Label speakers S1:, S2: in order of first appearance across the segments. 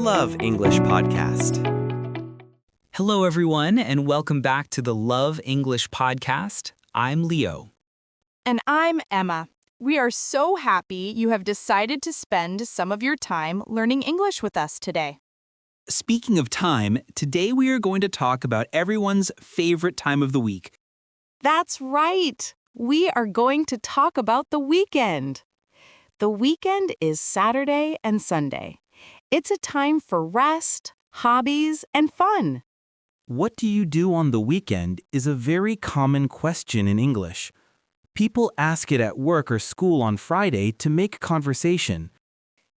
S1: Love English Podcast.
S2: Hello, everyone, and welcome back to the Love English Podcast. I'm Leo.
S3: And I'm Emma. We are so happy you have decided to spend some of your time learning English with us today.
S2: Speaking of time, today we are going to talk about everyone's favorite time of the week.
S3: That's right. We are going to talk about the weekend. The weekend is Saturday and Sunday. It's a time for rest, hobbies, and fun.
S2: What do you do on the weekend is a very common question in English. People ask it at work or school on Friday to make conversation.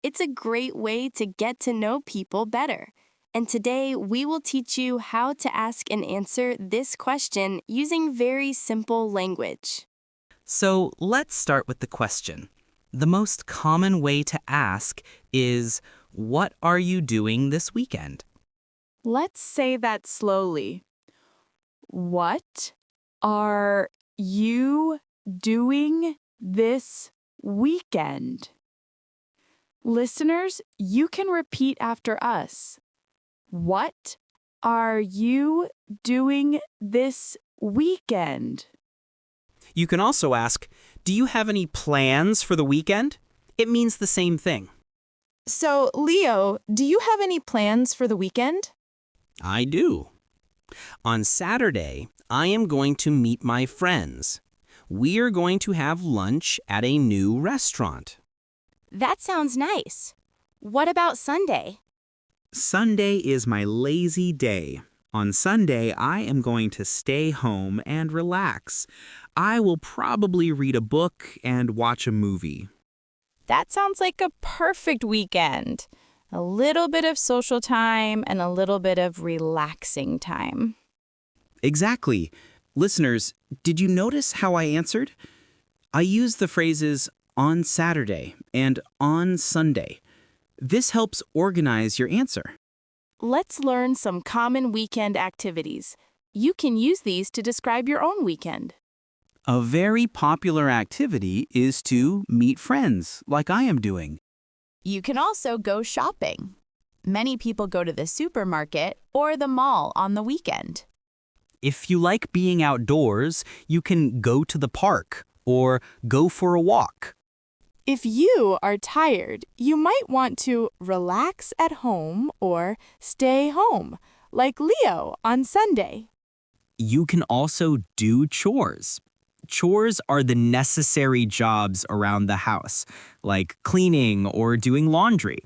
S4: It's a great way to get to know people better. And today we will teach you how to ask and answer this question using very simple language.
S1: So let's start with the question. The most common way to ask is, what are you doing this weekend?
S3: Let's say that slowly. What are you doing this weekend? Listeners, you can repeat after us. What are you doing this weekend?
S1: You can also ask, do you have any plans for the weekend? It means the same thing.
S3: So, Leo, do you have any plans for the weekend?
S1: I do. On Saturday, I am going to meet my friends. We are going to have lunch at a new restaurant.
S4: That sounds nice. What about Sunday?
S1: Sunday is my lazy day. On Sunday, I am going to stay home and relax. I will probably read a book and watch a movie.
S3: That sounds like a perfect weekend. A little bit of social time and a little bit of relaxing time.
S1: Exactly. Listeners, did you notice how I answered? I used the phrases on Saturday and on Sunday. This helps organize your answer.
S3: Let's learn some common weekend activities. You can use these to describe your own weekend.
S1: A very popular activity is to meet friends, like I am doing.
S3: You can also go shopping. Many people go to the supermarket or the mall on the weekend.
S1: If you like being outdoors, you can go to the park or go for a walk.
S3: If you are tired, you might want to relax at home or stay home, like Leo on Sunday.
S1: You can also do chores. Chores are the necessary jobs around the house, like cleaning or doing laundry.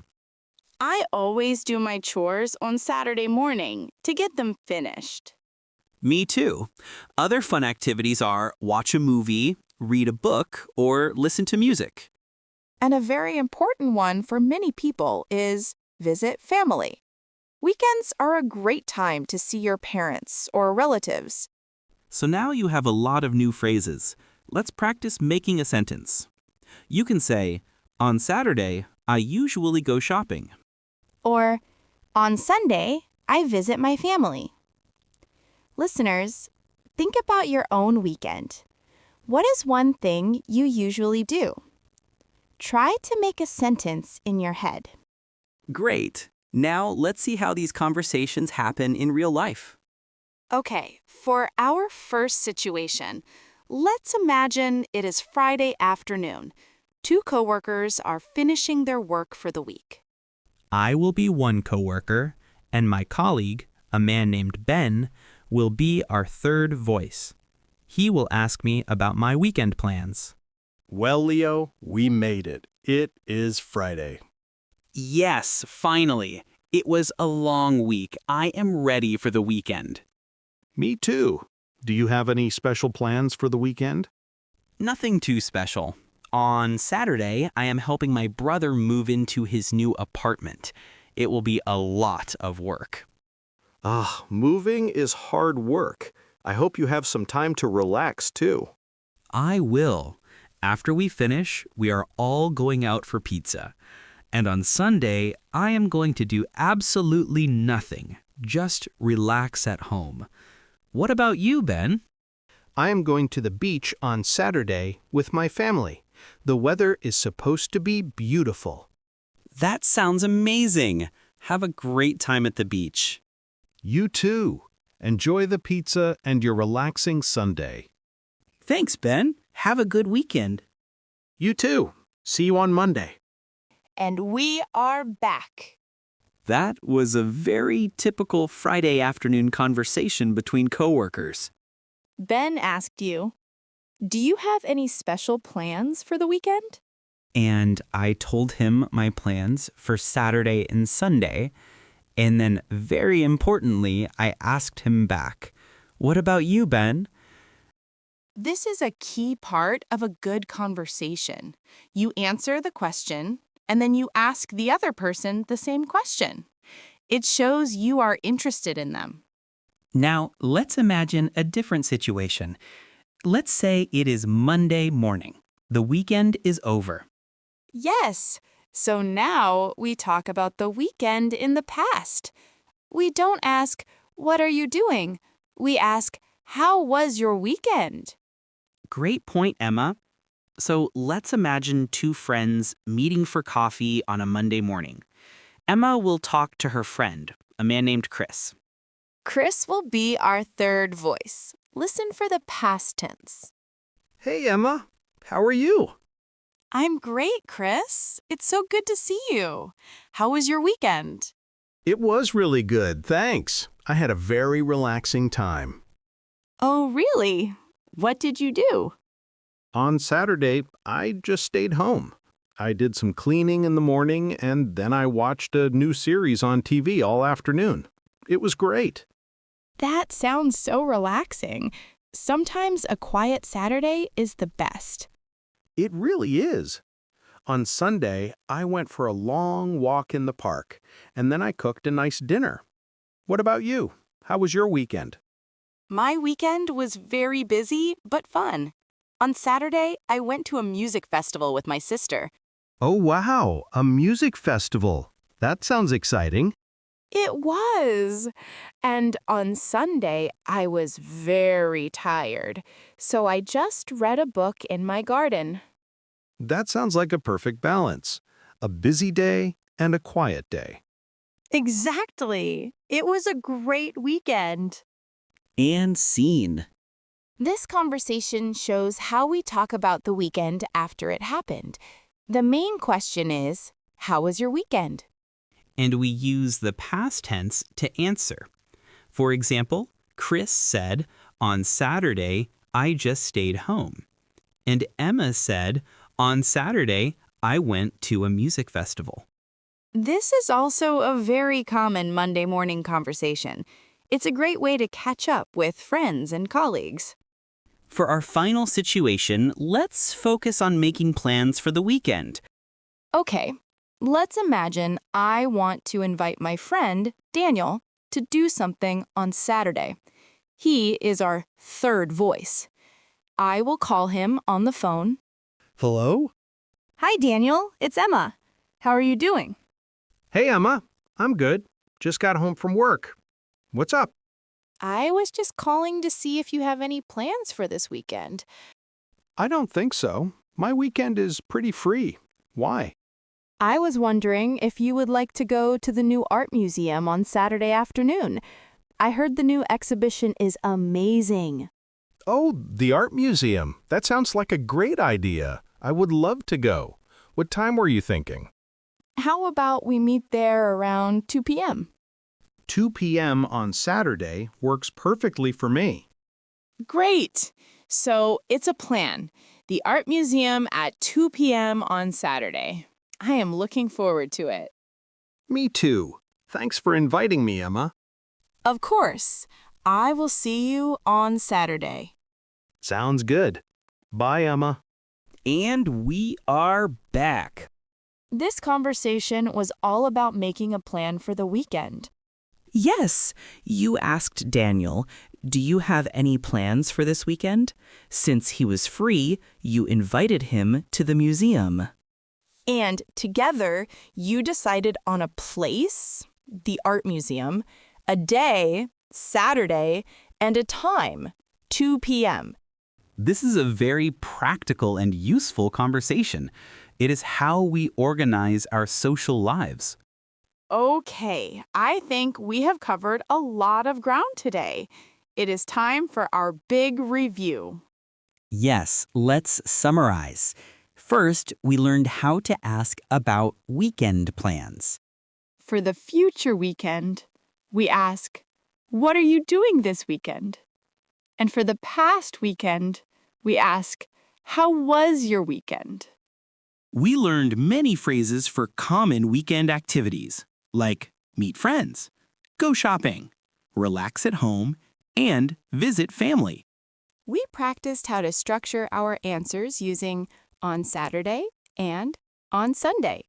S3: I always do my chores on Saturday morning to get them finished.
S1: Me too. Other fun activities are watch a movie, read a book, or listen to music.
S3: And a very important one for many people is visit family. Weekends are a great time to see your parents or relatives.
S1: So now you have a lot of new phrases. Let's practice making a sentence. You can say, on Saturday, I usually go shopping.
S4: Or, on Sunday, I visit my family. Listeners, think about your own weekend. What is one thing you usually do? Try to make a sentence in your head.
S1: Great. Now let's see how these conversations happen in real life.
S3: Okay, for our first situation, let's imagine it is Friday afternoon. Two coworkers are finishing their work for the week.
S2: I will be one coworker, and my colleague, a man named Ben, will be our third voice. He will ask me about my weekend plans.
S5: Well, Leo, we made it. It is Friday.
S1: Yes, finally. It was a long week. I am ready for the weekend.
S5: Me too. Do you have any special plans for the weekend?
S1: Nothing too special. On Saturday, I am helping my brother move into his new apartment. It will be a lot of work.
S5: Moving is hard work. I hope you have some time to relax too.
S1: I will. After we finish, we are all going out for pizza. And on Sunday, I am going to do absolutely nothing. Just relax at home. What about you, Ben?
S6: I am going to the beach on Saturday with my family. The weather is supposed to be beautiful.
S1: That sounds amazing. Have a great time at the beach.
S5: You too. Enjoy the pizza and your relaxing Sunday.
S1: Thanks, Ben. Have a good weekend.
S5: You too. See you on Monday.
S3: And we are back.
S1: That was a very typical Friday afternoon conversation between coworkers.
S3: Ben asked you, do you have any special plans for the weekend?
S2: And I told him my plans for Saturday and Sunday. And then, very importantly, I asked him back, "What about you, Ben?"
S3: This is a key part of a good conversation. You answer the question, and then you ask the other person the same question. It shows you are interested in them.
S1: Now, let's imagine a different situation. Let's say it is Monday morning. The weekend is over.
S3: Yes, so now we talk about the weekend in the past. We don't ask, what are you doing? We ask, how was your weekend?
S1: Great point, Emma. So let's imagine two friends meeting for coffee on a Monday morning. Emma will talk to her friend, a man named Chris.
S3: Chris will be our third voice. Listen for the past tense.
S5: Hey, Emma. How are you?
S3: I'm great, Chris. It's so good to see you. How was your weekend?
S5: It was really good, thanks. I had a very relaxing time.
S3: Oh, really? What did you do?
S5: On Saturday, I just stayed home. I did some cleaning in the morning, and then I watched a new series on TV all afternoon. It was great.
S3: That sounds so relaxing. Sometimes a quiet Saturday is the best.
S5: It really is. On Sunday, I went for a long walk in the park, and then I cooked a nice dinner. What about you? How was your weekend?
S3: My weekend was very busy, but fun. On Saturday, I went to a music festival with my sister.
S5: Oh, wow, a music festival. That sounds exciting.
S3: It was. And on Sunday, I was very tired, so I just read a book in my garden.
S5: That sounds like a perfect balance. A busy day and a quiet day.
S3: Exactly. It was a great weekend.
S1: And scene.
S4: This conversation shows how we talk about the weekend after it happened. The main question is, how was your weekend?
S2: And we use the past tense to answer. For example, Chris said, "On Saturday, I just stayed home." And Emma said, "On Saturday, I went to a music festival."
S3: This is also a very common Monday morning conversation. It's a great way to catch up with friends and colleagues.
S1: For our final situation, let's focus on making plans for the weekend.
S3: Okay, let's imagine I want to invite my friend, Daniel, to do something on Saturday. He is our third voice. I will call him on the phone.
S5: Hello?
S3: Hi, Daniel. It's Emma. How are you doing?
S5: Hey, Emma. I'm good. Just got home from work. What's up?
S3: I was just calling to see if you have any plans for this weekend.
S5: I don't think so. My weekend is pretty free. Why?
S3: I was wondering if you would like to go to the new art museum on Saturday afternoon. I heard the new exhibition is amazing.
S5: Oh, the art museum. That sounds like a great idea. I would love to go. What time were you thinking?
S3: How about we meet there around 2 p.m.?
S5: 2 p.m. on Saturday works perfectly for me.
S3: Great! So it's a plan. The art museum at 2 p.m. on Saturday. I am looking forward to it.
S5: Me too. Thanks for inviting me, Emma.
S3: Of course. I will see you on Saturday.
S5: Sounds good. Bye, Emma.
S1: And we are back.
S3: This conversation was all about making a plan for the weekend.
S7: Yes, you asked Daniel, "Do you have any plans for this weekend?" Since he was free, you invited him to the museum.
S3: And together, you decided on a place, the art museum, a day, Saturday, and a time, 2 p.m.
S1: This is a very practical and useful conversation. It is how we organize our social lives.
S3: Okay, I think we have covered a lot of ground today. It is time for our big review.
S8: Yes, let's summarize. First, we learned how to ask about weekend plans.
S3: For the future weekend, we ask, "What are you doing this weekend?" And for the past weekend, we ask, "How was your weekend?"
S1: We learned many phrases for common weekend activities, like meet friends, go shopping, relax at home, and visit family.
S4: We practiced how to structure our answers using on Saturday and on Sunday.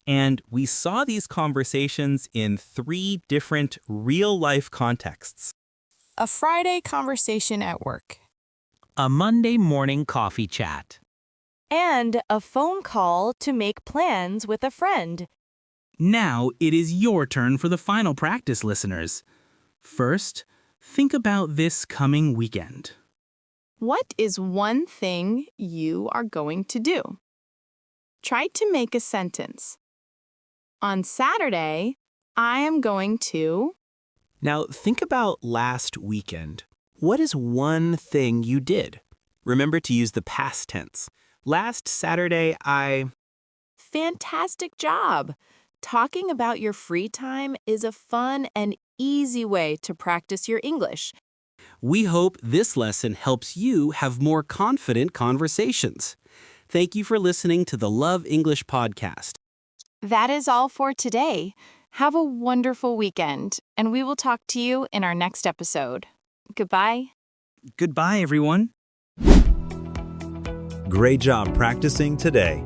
S2: And we saw these conversations in 3 different real-life contexts.
S3: A Friday conversation at work.
S1: A Monday morning coffee chat.
S4: And a phone call to make plans with a friend.
S1: Now it is your turn for the final practice, listeners. First, think about this coming weekend.
S3: What is one thing you are going to do? Try to make a sentence. On Saturday, I am going to...
S5: Now, think about last weekend. What is one thing you did? Remember to use the past tense. Last Saturday,
S3: Fantastic job! Talking about your free time is a fun and easy way to practice your English.
S1: We hope this lesson helps you have more confident conversations. Thank you for listening to the Love English podcast.
S3: That is all for today. Have a wonderful weekend, and we will talk to you in our next episode. Goodbye.
S1: Goodbye, everyone.
S9: Great job practicing today.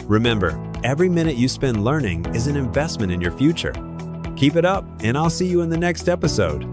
S9: Remember, every minute you spend learning is an investment in your future. Keep it up, and I'll see you in the next episode.